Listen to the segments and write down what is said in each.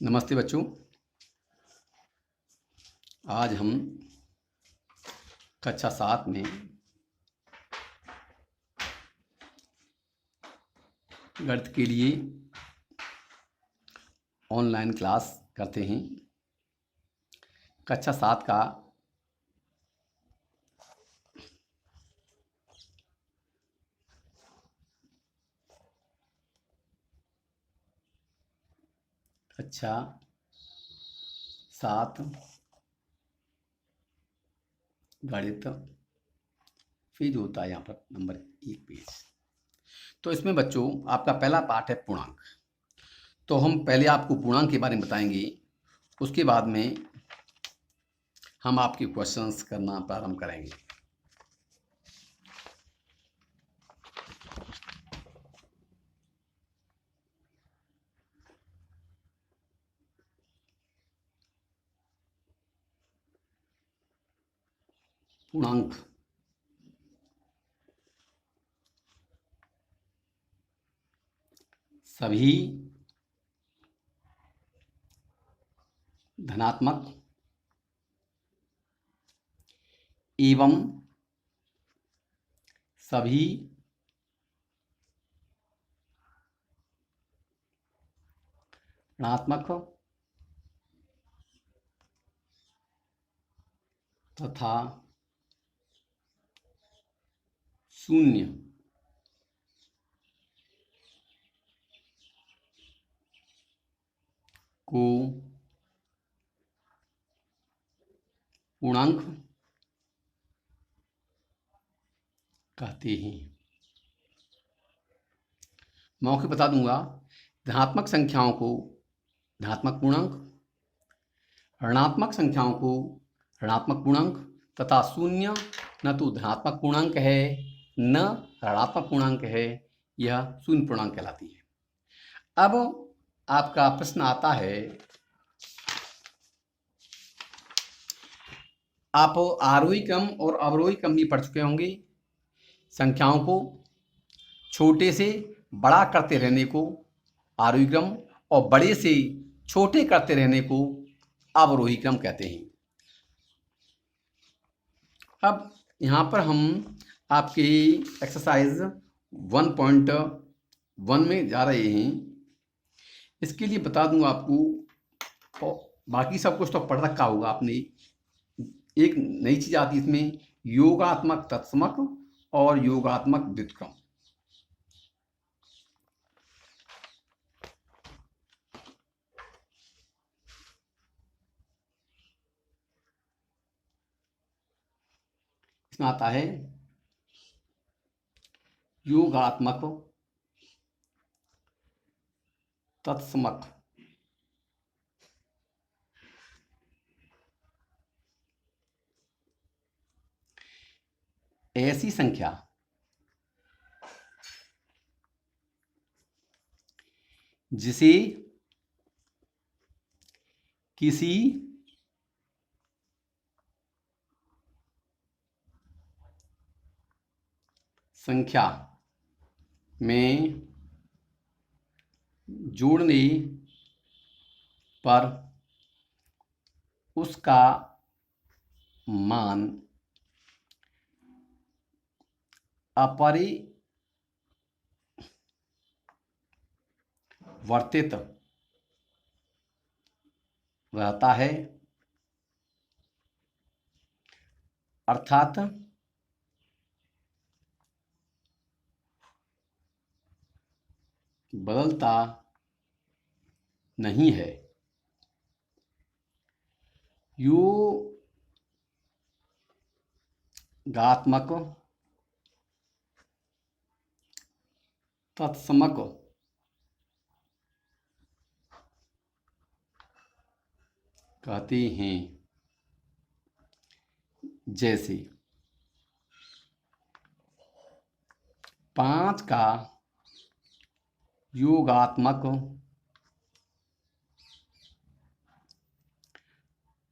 नमस्ते बच्चों। आज हम कक्षा 7 में गणित के लिए ऑनलाइन क्लास करते हैं। कक्षा 7 का कक्षा 7 गणित पेज होता है यहाँ पर नंबर 1 पेज। तो इसमें बच्चों आपका पहला पाठ है पूर्णांक। तो हम पहले आपको पूर्णांक के बारे में बताएंगे, उसके बाद में हम आपके क्वेश्चंस करना प्रारंभ करेंगे। पूर्णांक सभी धनात्मक एवं सभी ऋणात्मक तथा शून्य को पूर्णांक कहते हैं। मौके बता दूंगा, धनात्मक संख्याओं को धनात्मक पूर्णांक, ऋणात्मक संख्याओं को ऋणात्मक पूर्णांक तथा शून्य न तो धनात्मक पूर्णांक है न ऋणात्मक पूर्णांक है, यह शून्य पूर्णांक कहलाती है। अब आपका प्रश्न आता है, आप आरोही क्रम और अवरोही क्रम भी पढ़ चुके होंगे। संख्याओं को छोटे से बड़ा करते रहने को आरोही क्रम और बड़े से छोटे करते रहने को अवरोही क्रम कहते हैं। अब यहाँ पर हम आपके एक्सरसाइज 1.1 में जा रहे हैं। इसके लिए बता दूंगा आपको, और बाकी सब कुछ तो पढ़ रखा होगा आपने। एक नई चीज आती है इसमें, योगात्मक तत्समक और योगात्मक व्युत्क्रम। इसमें आता है योगात्मक तत्समक ऐसी संख्या जिसे किसी संख्या में जोड़ने पर उसका मान अपरिवर्तित रहता है, अर्थात बदलता नहीं है। योगात्मक तत्समक कहते हैं। जैसे 5 का योगात्मक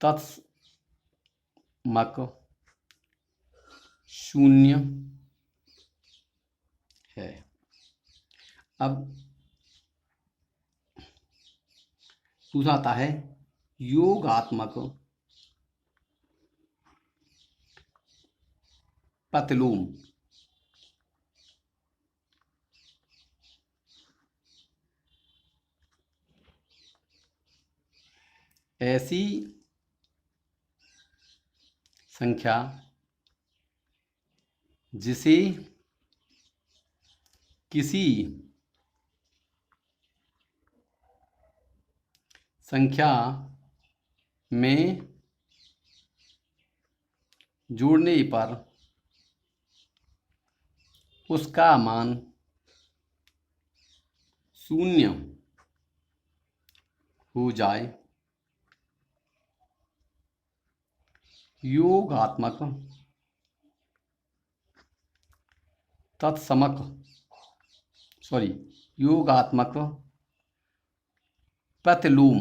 तत्समक 0 है। अब दूसरा आता है योगात्मक प्रतिलोम। ऐसी संख्या जिसे किसी संख्या में जोड़ने पर उसका मान शून्य हो जाए, योगात्मक तत्समक योगात्मक प्रतिलोम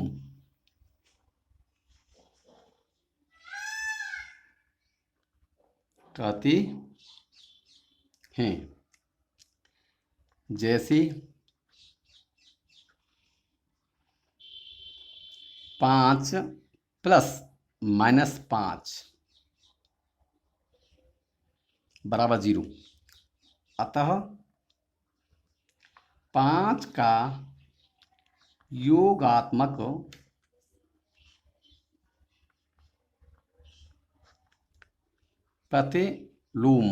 कहते हैं। जैसे 5 प्लस -5 बराबर 0। अतः 5 का योगात्मक प्रतिलोम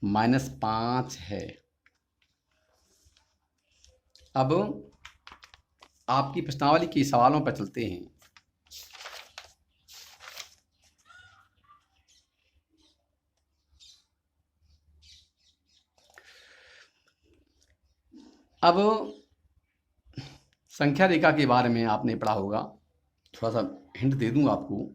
-5 है। अब आपकी प्रश्नावली के सवालों पर चलते हैं। अब संख्या रेखा के बारे में आपने पढ़ा होगा, थोड़ा सा हिंट दे दूंगा आपको।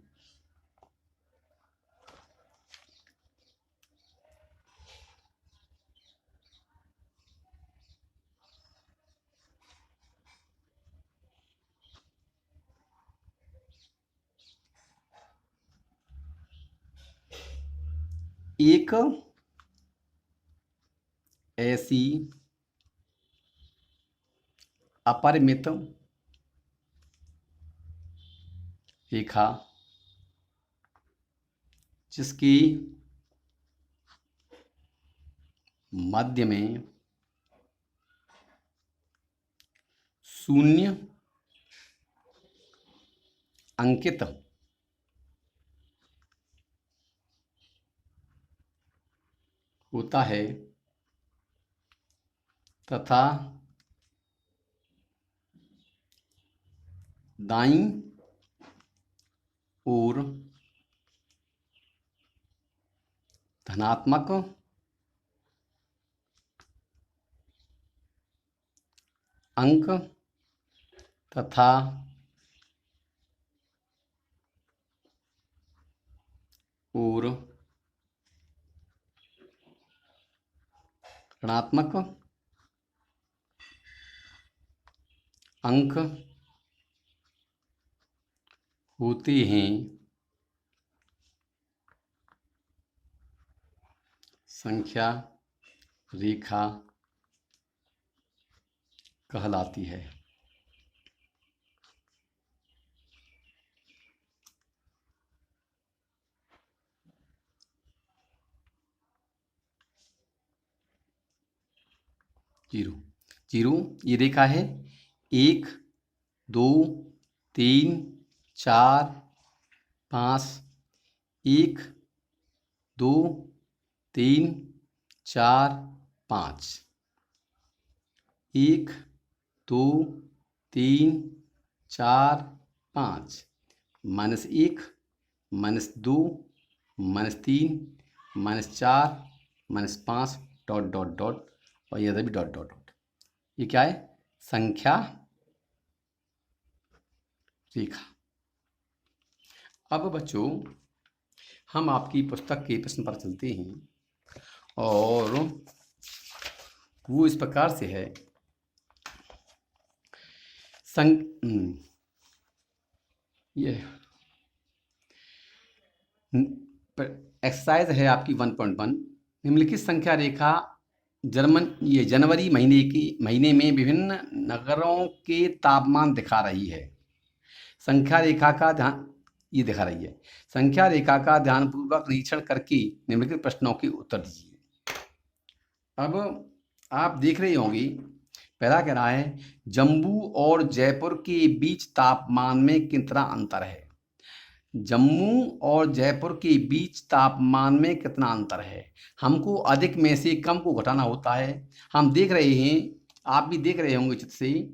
एक ऐसी अपरिमित रेखा जिसकी मध्य में शून्य अंकित होता है तथा दाईं ओर धनात्मक अंक तथा और ऋणात्मक अंक होते हैं। संख्या रेखा कहलाती है। जीरो ये रेखा है 1 2 3 4 5 1 2 3 4 5 1 2 3 4 5 -1 -2 -3 -4 -5 डॉट डॉट डॉट और ये भी डॉट डॉट डॉट। ये क्या है? संख्या रेखा। अब बच्चों हम आपकी पुस्तक के प्रश्न पर चलते हैं और वो इस प्रकार से है। ये एक्सरसाइज है आपकी 1.1। निम्नलिखित संख्या रेखा ये जनवरी महीने में विभिन्न नगरों के तापमान दिखा रही है। संख्या रेखा का ध्यान ये दिखा रही है। संख्या रेखा का ध्यानपूर्वक निरीक्षण करके निम्नलिखित प्रश्नों के उत्तर दीजिए। अब आप देख रहे होंगे, पहला कह रहा है जम्मू और जयपुर के बीच तापमान में कितना अंतर है। जम्मू और जयपुर के बीच तापमान में कितना अंतर है। हमको अधिक में से कम को घटाना होता है। हम देख रहे हैं, आप भी देख रहे होंगे चित्र से,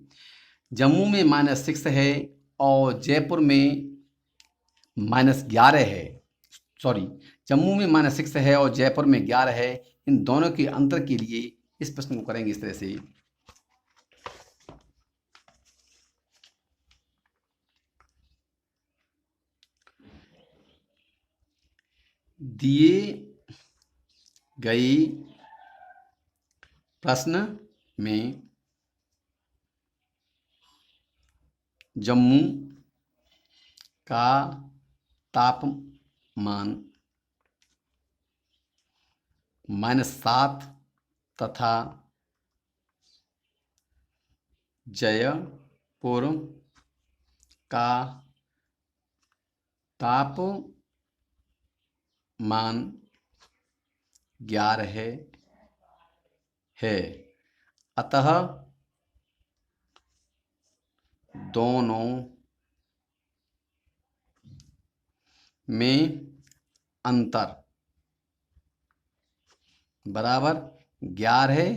जम्मू में -6 है और जयपुर में -11 है। सॉरी, जम्मू में -6 है और जयपुर में 11 है। इन दोनों के अंतर के लिए इस प्रश्न को करेंगे इस तरह से। दिए गए प्रश्न में जम्मू का तापमान -7 तथा जयपुर का तापमान 11 है। अतः दोनों में अंतर बराबर 11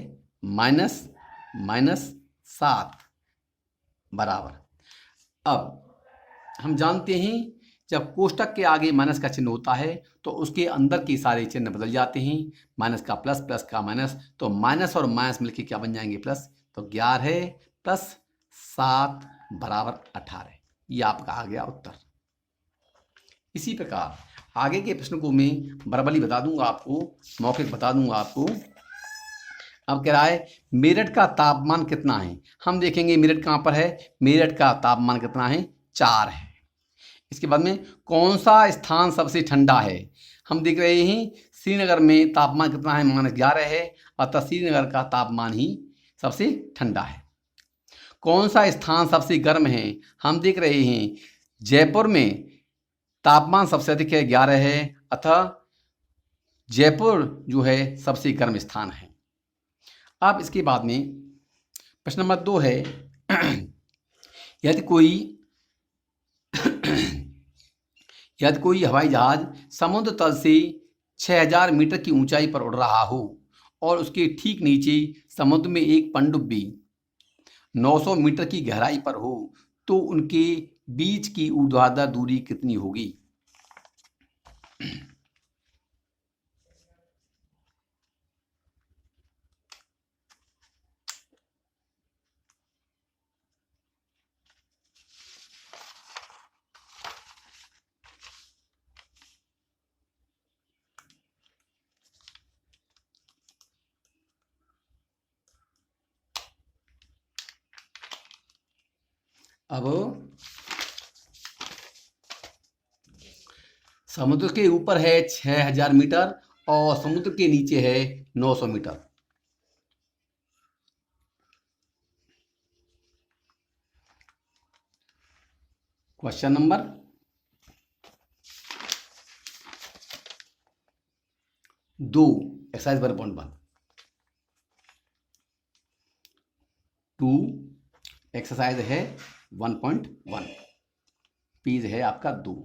-7 बराबर। अब हम जानते हैं जब कोष्टक के आगे माइनस का चिन्ह होता है तो उसके अंदर के सारे चिन्ह बदल जाते हैं। माइनस का प्लस, प्लस का माइनस, तो माइनस और माइनस मिलके क्या बन जाएंगे प्लस। तो 11 + 7 = 18। ये आपका आ गया उत्तर। इसी प्रकार आगे के प्रश्न को मैं बराबरी बता दूंगा आपको, मौखिक बता दूंगा आपको। अब कह रहा है मेरठ का तापमान कितना है। हम देखेंगे मेरठ कहाँ पर है। मेरठ का तापमान कितना है, 4 है। इसके बाद में कौन सा स्थान सबसे ठंडा है। हम देख रहे हैं श्रीनगर में तापमान कितना है, -11 है। अतः श्रीनगर का तापमान ही सबसे ठंडा है। कौन सा स्थान सबसे गर्म है। हम देख रहे हैं जयपुर में तापमान सबसे अधिक है, 11 है। अतः जयपुर जो है सबसे गर्म स्थान है। अब इसके बाद में प्रश्न नंबर 2 है यदि कोई हवाई जहाज समुद्र तल से 6000 मीटर की ऊंचाई पर उड़ रहा हो और उसके ठीक नीचे समुद्र में एक पनडुब्बी 900 मीटर की गहराई पर हो तो उनके बीच की ऊर्ध्वाधर दूरी कितनी होगी। अब समुद्र के ऊपर है 6000 मीटर और समुद्र के नीचे है 900 metre. Question number 2 exercise 1.1 2 exercise है 1.1 पेज है आपका 2।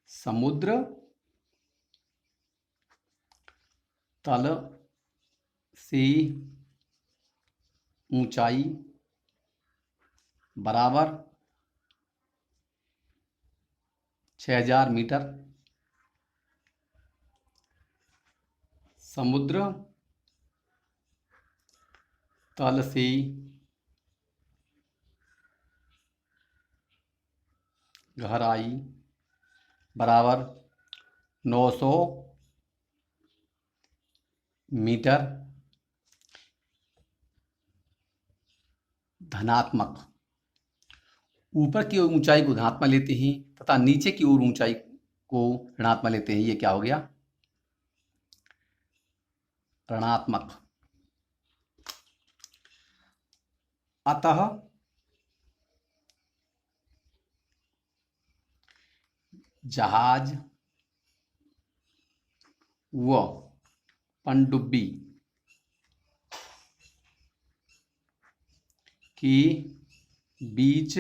समुद्र तल से ऊंचाई बराबर 6000 मीटर। समुद्र तल से गहराई बराबर 900 मीटर। धनात्मक ऊपर की ओर ऊंचाई को धनात्मक लेते हैं तथा नीचे की ओर ऊंचाई को ऋणात्मक लेते हैं। ये क्या हो गया, ऋणात्मक। अतः जहाज व पनडुब्बी के बीच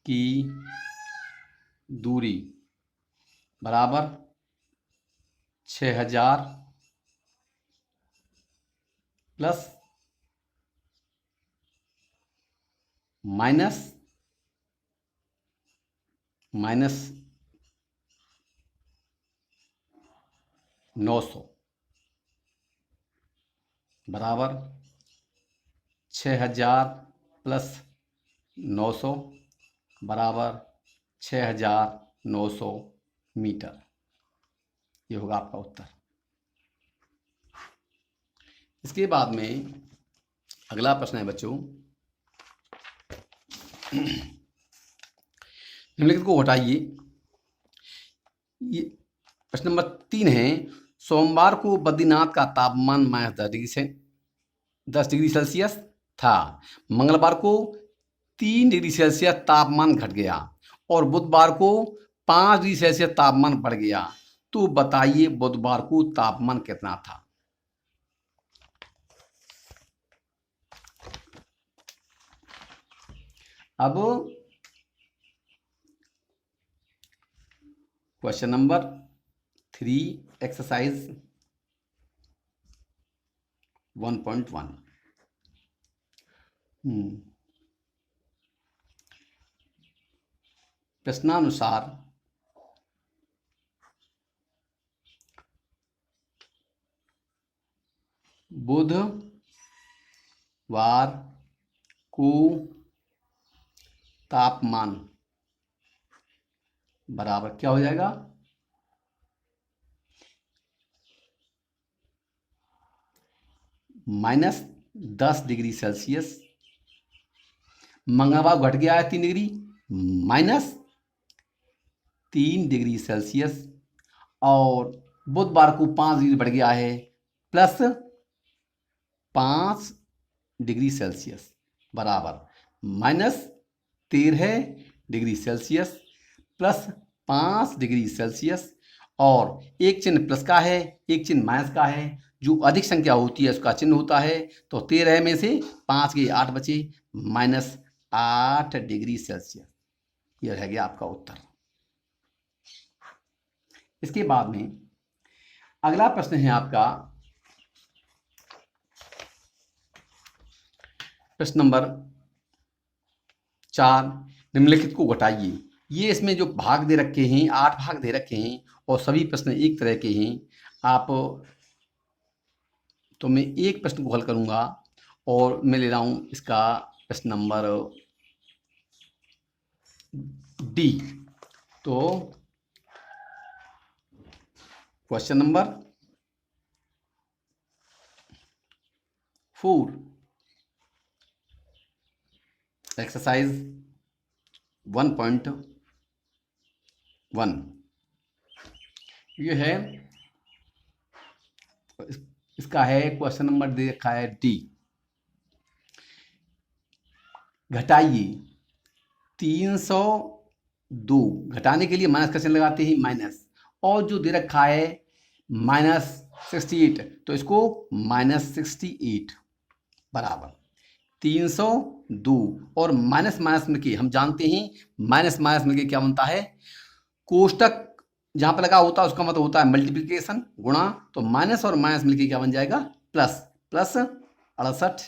की दूरी बराबर 6000 प्लस माइनस 900 बराबर 6000 प्लस 900 बराबर 6900 मीटर। ये होगा आपका उत्तर। इसके बाद में अगला प्रश्न है बच्चों, निम्नलिखित को हटाइए। ये प्रश्न नंबर 3 है, सोमवार को बद्रीनाथ का तापमान -10 डिग्री सेल्सियस था। मंगलवार को 3 डिग्री सेल्सियस तापमान घट गया और बुधवार को 5 डिग्री सेल्सियस तापमान बढ़ गया। तो बताइए बुधवार को तापमान कितना था। अब क्वेश्चन नंबर 3 एक्सरसाइज 1.1। प्रश्नानुसार बुधवार को तापमान बराबर क्या हो जाएगा, -10 डिग्री सेल्सियस। मंगलवार घट गया है 3 डिग्री, -3 डिग्री सेल्सियस। और बुधवार को 5 डिग्री बढ़ गया है, +5 डिग्री सेल्सियस बराबर -13 डिग्री सेल्सियस +5 डिग्री सेल्सियस। और एक चिन्ह प्लस का है, एक चिन्ह माइनस का है। जो अधिक संख्या होती है उसका चिन्ह होता है। तो 13 में से 5 के 8 बचे, -8 डिग्री सेल्सियस। यह रह गया आपका उत्तर। इसके बाद में अगला प्रश्न है आपका प्रश्न नंबर 4। निम्नलिखित को घटाइए। ये इसमें जो भाग दे रखे हैं 8 भाग दे रखे हैं और सभी प्रश्न एक तरह के हैं। आप तो मैं एक प्रश्न को हल करूंगा और मैं ले रहा हूं इसका प्रश्न नंबर डी। तो क्वेश्चन नंबर 4 एक्सरसाइज 1.1 ये है। इसका है क्वेश्चन नंबर दे रखा है डी। घटाइए 302, घटाने के लिए माइनस का चिन्ह लगाते हैं माइनस, और जो दे रखा है -68, तो इसको -68 बराबर 302 और माइनस माइनस मिलके हम जानते हैं माइनस माइनस मिलके क्या बनता है, कोष्टक जहां पर लगा होता है उसका मतलब होता है मल्टीप्लिकेशन गुणा। तो माइनस और माइनस मिलके क्या बन जाएगा, प्लस 68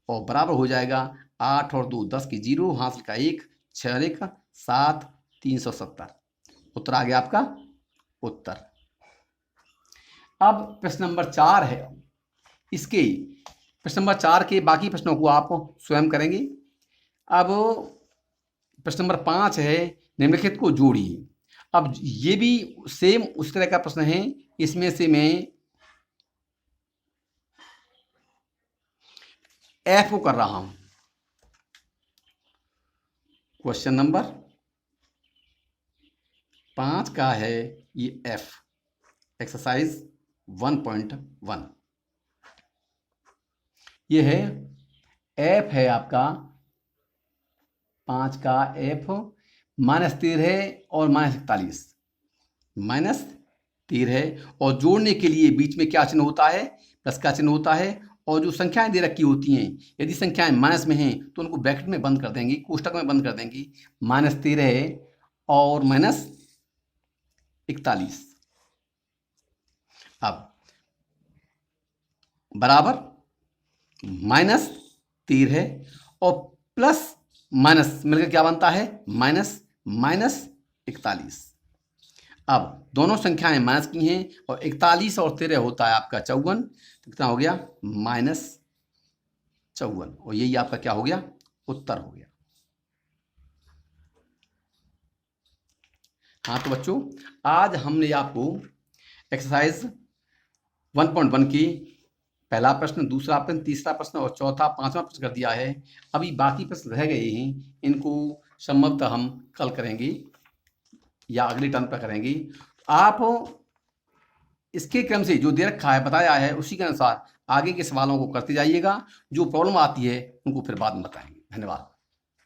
और बराबर हो जाएगा 8 और 2 10 की 0, हासिल का 1, 6 और 1 7, 370। उत्तर आ गया आपका उत्तर। अब प्रश्न नंबर 4 है। इसके प्रश्न नंबर 4 के बाकी प्रश्नों को आप स्वयं करेंगे। अब प्रश्न नंबर 5 है, निम्नलिखित को जोड़िए। अब ये भी सेम उस तरह का प्रश्न है। इसमें से मैं एफ को कर रहा हूं। क्वेश्चन नंबर 5 का है ये एफ, एक्सरसाइज 1.1। ये है एफ है आपका 5 का एफ -13 और -41 -13 और जोड़ने के लिए बीच में क्या चिन्ह होता है, प्लस का चिन्ह होता है। और जो संख्याएं दे रखी होती हैं, यदि संख्याएं माइनस में हैं तो उनको ब्रैकेट में बंद कर देंगी, कोष्टक में बंद कर देंगी। -13 और -41 अब बराबर -13 और प्लस माइनस मिलकर क्या बनता है, -41। अब दोनों संख्याएं माइनस की हैं और 41 और 13 होता है आपका 54, तो कितना हो गया, -54। और यही आपका क्या हो गया, उत्तर हो गया। हाँ तो बच्चों, आज हमने आपको एक्सरसाइज 1.1 की पहला प्रश्न, दूसरा प्रश्न, तीसरा प्रश्न और चौथा, पांचवा प्रश्न कर दिया है। अभी बाकी प्रश्न रह गए हैं, इनको संभवतः हम कल करेंगे या अगले टर्म पर करेंगे। आप इसके क्रम से जो दे रखा है, बताया है, उसी के अनुसार आगे के सवालों को करते जाइएगा। जो प्रॉब्लम आती है उनको फिर बाद में बताएंगे। धन्यवाद।